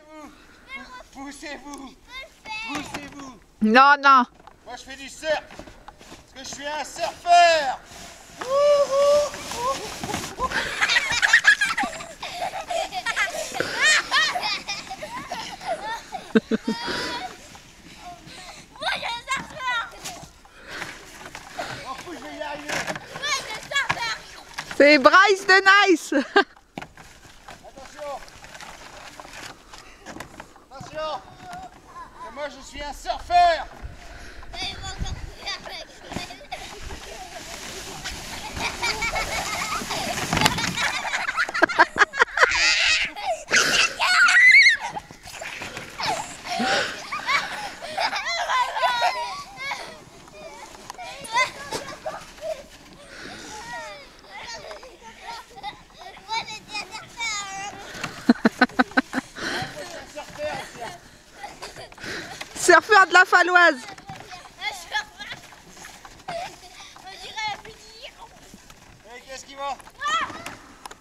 poussez-vous. Poussez-vous. Poussez-vous. Non, non. Moi je fais du surf. Parce que je suis un surfeur. Moi je suis surfeur. En plus je vais y arriver. Moi je suis surfeur. C'est Bryce de Nice. Attention. Attention. Que moi je suis un surfeur. Il va encore courir avec. Surfeur de la Faloise. Et qu'est-ce qui va?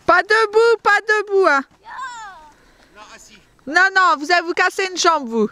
Pas debout, pas debout. Hein. Non, assis. Non, non, vous allez vous casser une jambe, vous.